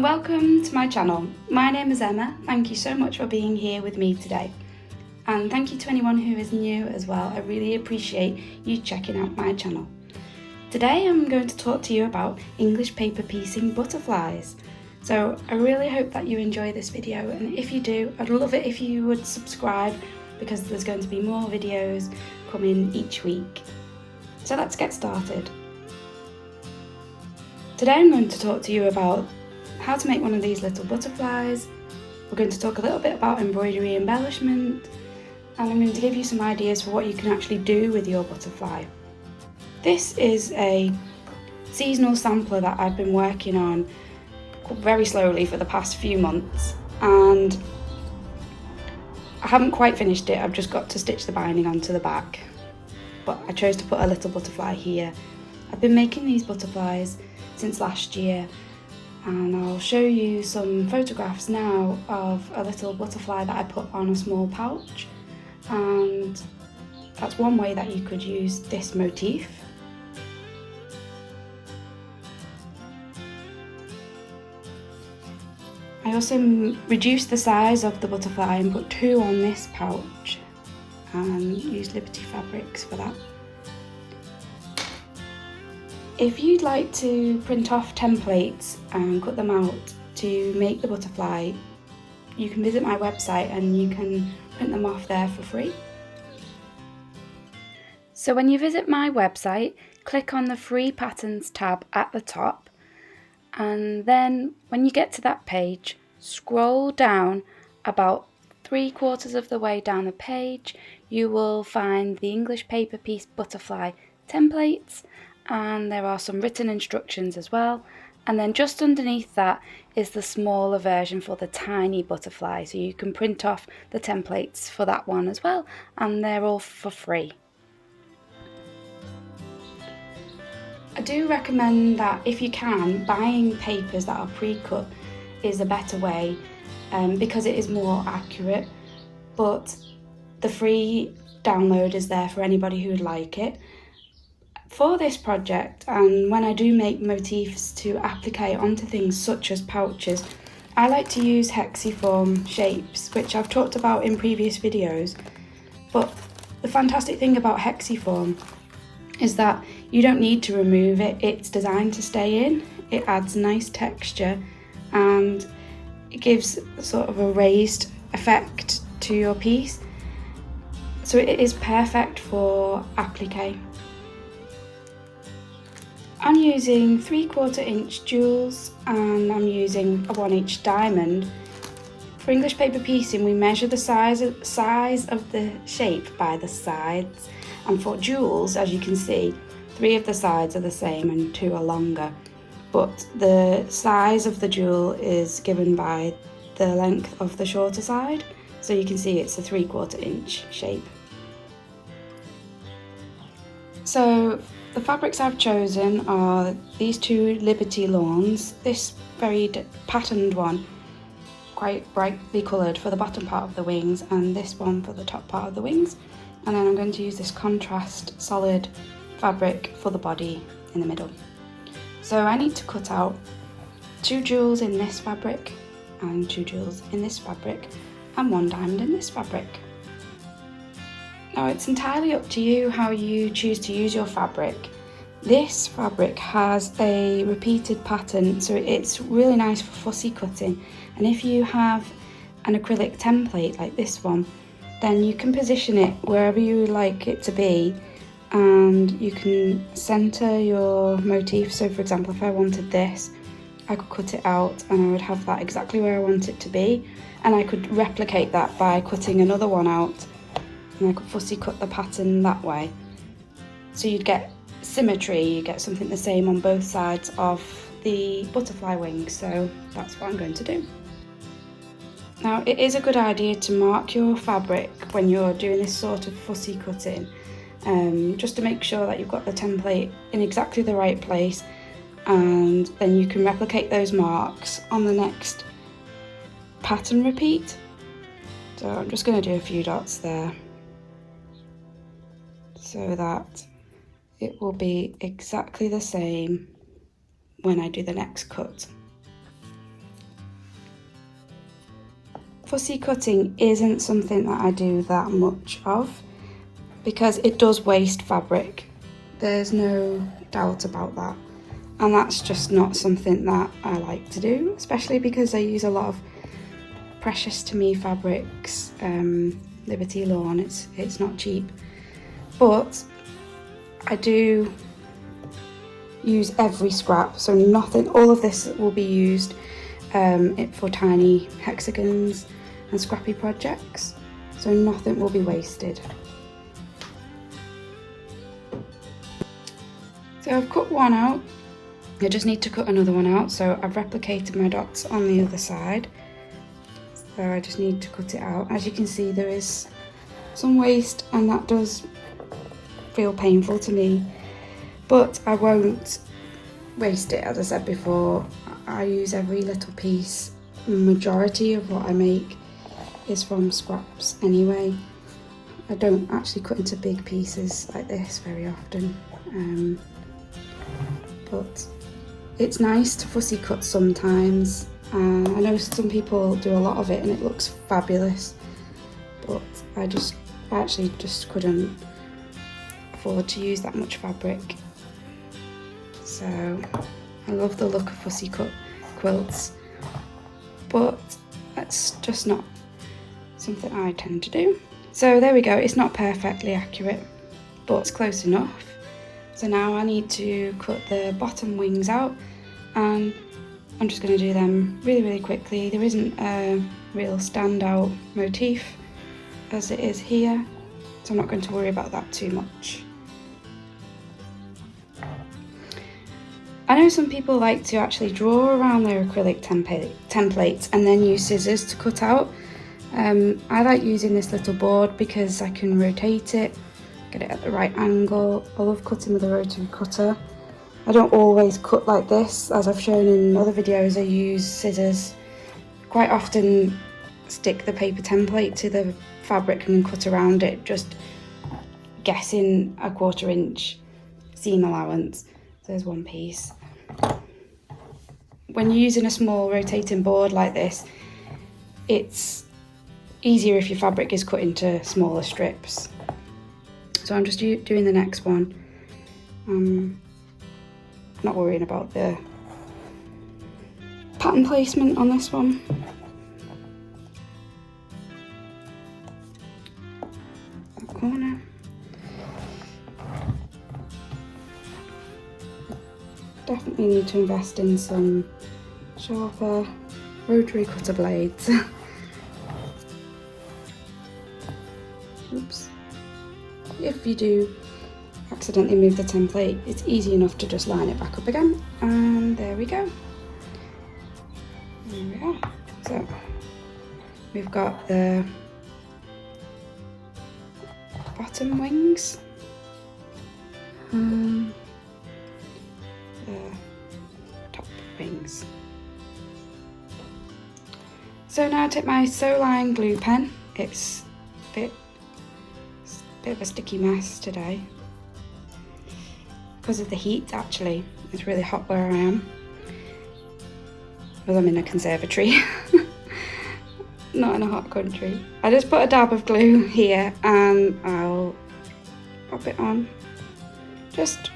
and welcome to my channel. My name is Emma. Thank you so much for being here with me today. And thank you to anyone who is new as well. I really appreciate you checking out my channel. Today I'm going to talk to you about English paper piecing butterflies. So I really hope that you enjoy this video, and if you do, I'd love it if you would subscribe because there's going to be more videos coming each week. So let's get started. Today I'm going to talk to you about how to make one of these little butterflies. We're going to talk a little bit about embroidery embellishment, and I'm going to give you some ideas for what you can actually do with your butterfly. This is a seasonal sampler that I've been working on very slowly for the past few months, and I haven't quite finished it. I've just got to stitch the binding onto the back, but I chose to put a little butterfly here. I've been making these butterflies since last year, and I'll show you some photographs now of a little butterfly that I put on a small pouch, and that's one way that you could use this motif. I also reduced the size of the butterfly and put 2 on this pouch and used Liberty fabrics for that. If you'd like to print off templates and cut them out to make the butterfly, you can visit my website and you can print them off there for free. So when you visit my website, click on the free patterns tab at the top, and then when you get to that page, scroll down about 3/4 of the way down the page. You will find the English paper piece butterfly templates, and there are some written instructions as well, and then just underneath that is the smaller version for the tiny butterfly, so you can print off the templates for that one as well, and they're all for free. I do recommend that if you can, buying papers that are pre-cut is a better way because it is more accurate, but the free download is there for anybody who would like it. For this project, and when I do make motifs to applique onto things such as pouches, I like to use Hexiform shapes, which I've talked about in previous videos. But the fantastic thing about Hexiform is that you don't need to remove it. It's designed to stay in. It adds nice texture and it gives sort of a raised effect to your piece. So it is perfect for applique. I'm using 3/4 inch jewels and I'm using a 1-inch diamond. For English paper piecing, we measure the size of the shape by the sides, and for jewels, as you can see, 3 of the sides are the same and 2 are longer, but the size of the jewel is given by the length of the shorter side, so you can see it's a 3/4 inch shape. So the fabrics I've chosen are these 2 Liberty lawns, this very patterned one, quite brightly coloured for the bottom part of the wings, and this one for the top part of the wings. And then I'm going to use this contrast solid fabric for the body in the middle. So I need to cut out 2 jewels in this fabric, and 2 jewels in this fabric, and 1 diamond in this fabric. Now it's entirely up to you how you choose to use your fabric. This fabric has a repeated pattern, so it's really nice for fussy cutting, and if you have an acrylic template like this one, then you can position it wherever you would like it to be, and you can centre your motif. So for example, if I wanted this, I could cut it out and I would have that exactly where I want it to be, and I could replicate that by cutting another one out, and I could fussy cut the pattern that way. So you'd get symmetry, you get something the same on both sides of the butterfly wings, so that's what I'm going to do. Now it is a good idea to mark your fabric when you're doing this sort of fussy cutting, just to make sure that you've got the template in exactly the right place, and then you can replicate those marks on the next pattern repeat. So I'm just going to do a few dots there so that it will be exactly the same when I do the next cut. fussy cutting isn't something that I do that much of because it does waste fabric. There's no doubt about that. And that's just not something that I like to do, especially because I use a lot of precious to me fabrics. Liberty Lawn, it's not cheap. But I do use every scrap, so nothing, all of this will be used for tiny hexagons and scrappy projects, so nothing will be wasted. So I've cut one out, I just need to cut another one out, so I've replicated my dots on the other side, so I just need to cut it out. As you can see, there is some waste and that does feel painful to me, but I won't waste it. As I said before, I use every little piece. The majority of what I make is from scraps anyway. I don't actually cut into big pieces like this very often, but it's nice to fussy cut sometimes. I know some people do a lot of it and it looks fabulous, but I actually just couldn't afford to use that much fabric. So I love the look of fussy cut quilts, but that's just not something I tend to do. So there we go, it's not perfectly accurate, but it's close enough. So now I need to cut the bottom wings out, and I'm just going to do them really quickly. There isn't a real standout motif as it is here, so I'm not going to worry about that too much. I know some people like to actually draw around their acrylic templates and then use scissors to cut out. I like using this little board because I can rotate it, get it at the right angle. I love cutting with a rotary cutter. I don't always cut like this, as I've shown in other videos. I use scissors. Quite often stick the paper template to the fabric and cut around it, just guessing a 1/4 inch seam allowance. So there's one piece. When you're using a small rotating board like this, it's easier if your fabric is cut into smaller strips. So I'm just doing the next one. Not worrying about the pattern placement on this one. That corner. Definitely need to invest in some sharper rotary cutter blades. Oops. If you do accidentally move the template, it's easy enough to just line it back up again, and there we go. There we are. So we've got the bottom wings, the top wings. So now I take my Soline glue pen. It's a bit of a sticky mess today because of the heat. Actually, it's really hot where I am, because I'm in a conservatory. Not in a hot country. I just put a dab of glue here and I'll pop it on, just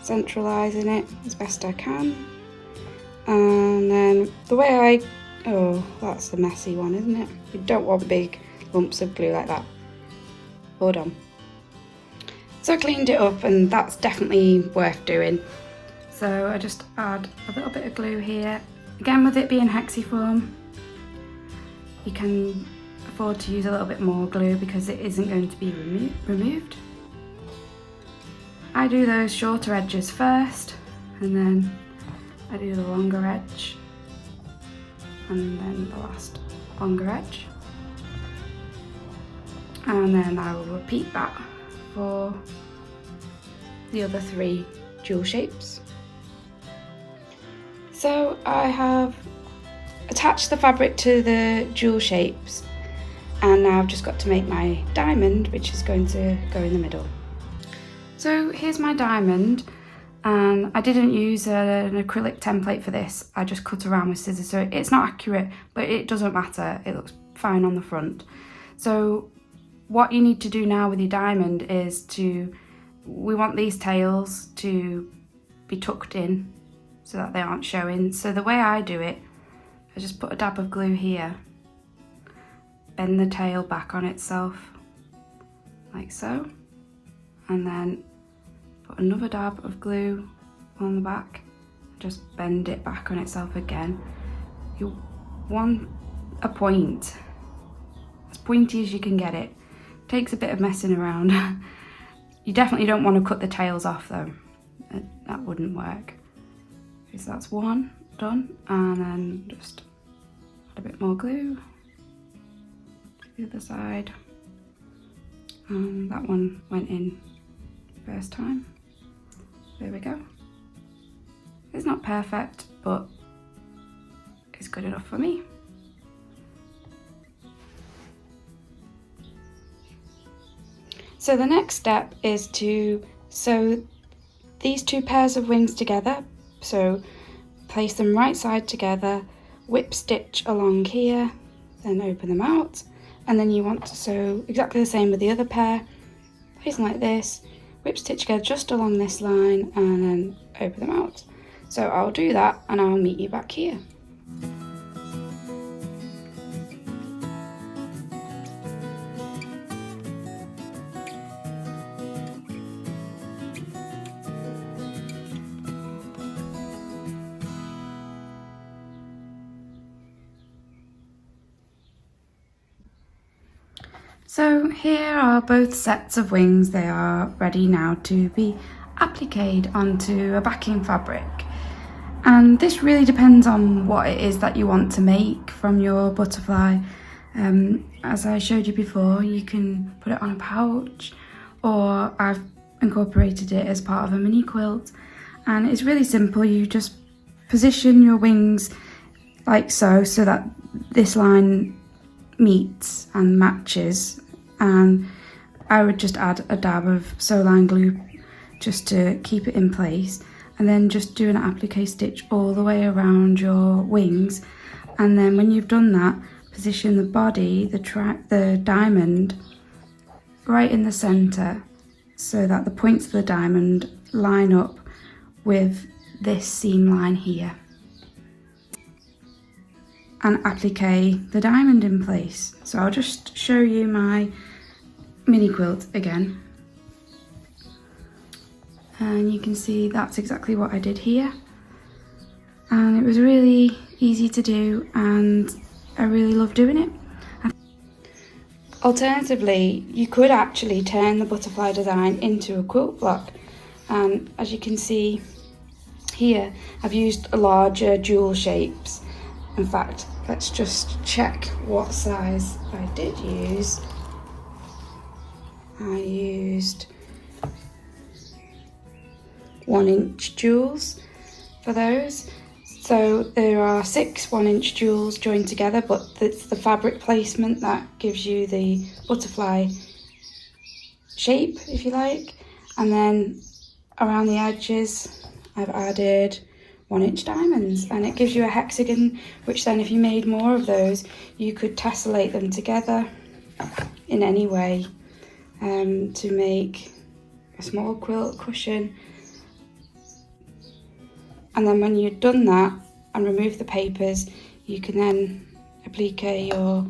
centralising it as best I can. And then the way oh, that's a messy one, isn't it? You don't want big lumps of glue like that. Hold on. So I cleaned it up, and that's definitely worth doing. So I just add a little bit of glue here. Again, with it being Hexiform, you can afford to use a little bit more glue because it isn't going to be removed. I do those shorter edges first, and then I do the longer edge, and then the last longer edge. And then I will repeat that for the other 3 jewel shapes. So I have attached the fabric to the jewel shapes, and now I've just got to make my diamond, which is going to go in the middle. So here's my diamond, and I didn't use an acrylic template for this. I just cut around with scissors, so it's not accurate, but it doesn't matter. It looks fine on the front. So what you need to do now with your diamond is we want these tails to be tucked in so that they aren't showing. So the way I do it, I just put a dab of glue here, bend the tail back on itself like so, and then put another dab of glue on the back, just bend it back on itself again. You want a point, as pointy as you can get it. Takes a bit of messing around. You definitely don't want to cut the tails off though, that wouldn't work. So that's one done, and then just add a bit more glue to the other side, and that one went in first time. There we go. It's not perfect, but it's good enough for me. So the next step is to sew these two pairs of wings together. So place them right side together, whip stitch along here, then open them out, and then you want to sew exactly the same with the other pair. Place them like this, whip stitch together just along this line, and then open them out. So I'll do that and I'll meet you back here. So here are both sets of wings. They are ready now to be appliqued onto a backing fabric. And this really depends on what it is that you want to make from your butterfly. As I showed you before, you can put it on a pouch, or I've incorporated it as part of a mini quilt. And it's really simple. You just position your wings like so that this line meets and matches, and I would just add a dab of sew-line glue just to keep it in place, and then just do an applique stitch all the way around your wings. And then when you've done that, position the body, the diamond, right in the center so that the points of the diamond line up with this seam line here, and applique the diamond in place. So I'll just show you my mini quilt again, and you can see that's exactly what I did here, and it was really easy to do and I really love doing it. Alternatively, you could actually turn the butterfly design into a quilt block, and as you can see here, I've used larger jewel shapes. In fact, let's just check what size I did use. I used 1-inch jewels for those. So there are 6 1-inch jewels joined together, but it's the fabric placement that gives you the butterfly shape, if you like. And then around the edges, I've added 1-inch diamonds, and it gives you a hexagon, which then if you made more of those, you could tessellate them together in any way to make a small quilt cushion. And then when you've done that and remove the papers, you can then applique your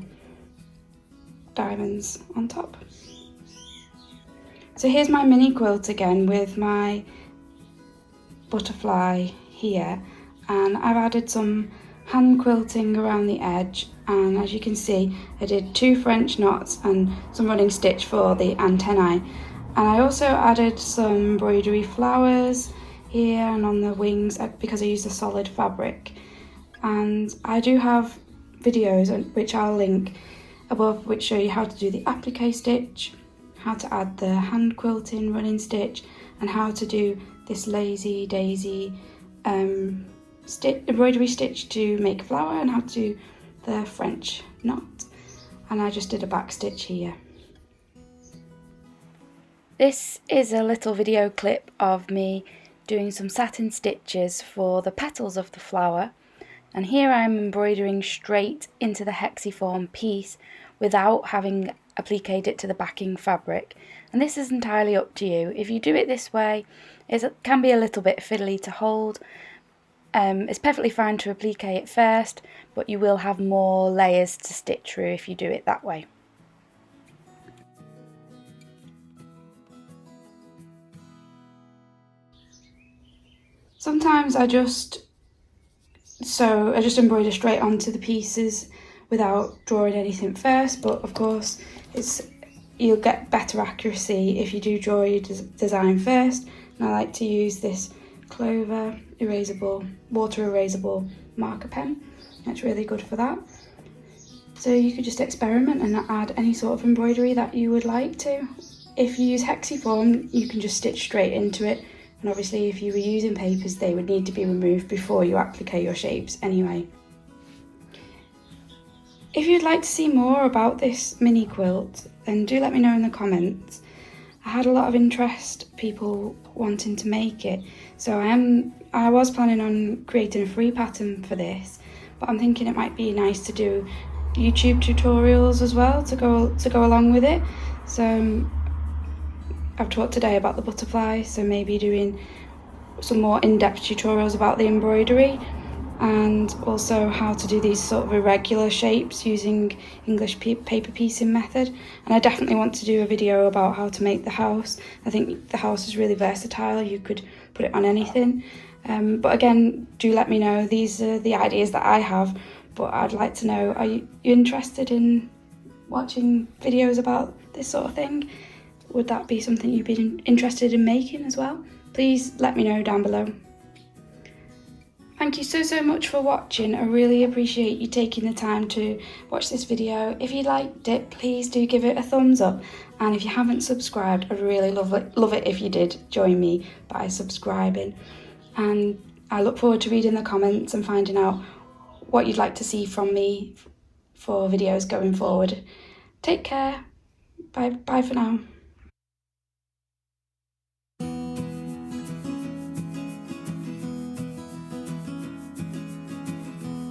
diamonds on top. So here's my mini quilt again with my butterfly here, and I've added some hand quilting around the edge, and as you can see I did 2 French knots and some running stitch for the antennae, and I also added some embroidery flowers here and on the wings because I used a solid fabric. And I do have videos which I'll link above which show you how to do the applique stitch, how to add the hand quilting running stitch, and how to do this lazy daisy embroidery stitch to make flower, and how to do the French knot. And I just did a backstitch here. This is a little video clip of me doing some satin stitches for the petals of the flower. And here I'm embroidering straight into the Hexiform piece without having appliqued it to the backing fabric. And this is entirely up to you. If you do it this way, it can be a little bit fiddly to hold. It's perfectly fine to applique it first, but you will have more layers to stitch through if you do it that way. Sometimes I just embroider straight onto the pieces without drawing anything first, but of course you'll get better accuracy if you do draw your design first. And I like to use this Clover water erasable marker pen. It's really good for that. So you could just experiment and add any sort of embroidery that you would like to. If you use Hexiform, you can just stitch straight into it. And obviously if you were using papers, they would need to be removed before you applique your shapes anyway. If you'd like to see more about this mini quilt, then do let me know in the comments. I had a lot of interest, people wanting to make it, so I was planning on creating a free pattern for this, but I'm thinking it might be nice to do YouTube tutorials as well to go along with it. So I've talked today about the butterfly, so maybe doing some more in-depth tutorials about the embroidery and also how to do these sort of irregular shapes using English paper piecing method. And I definitely want to do a video about how to make the house. I think the house is really versatile, you could put it on anything. But again, do let me know, these are the ideas that I have, but I'd like to know, are you interested in watching videos about this sort of thing? Would that be something you'd be interested in making as well? Please let me know down below. Thank you so much for watching. I really appreciate you taking the time to watch this video. If you liked it, please do give it a thumbs up. And if you haven't subscribed, I'd really love it if you did join me by subscribing. And I look forward to reading the comments and finding out what you'd like to see from me for videos going forward. Take care. Bye for now.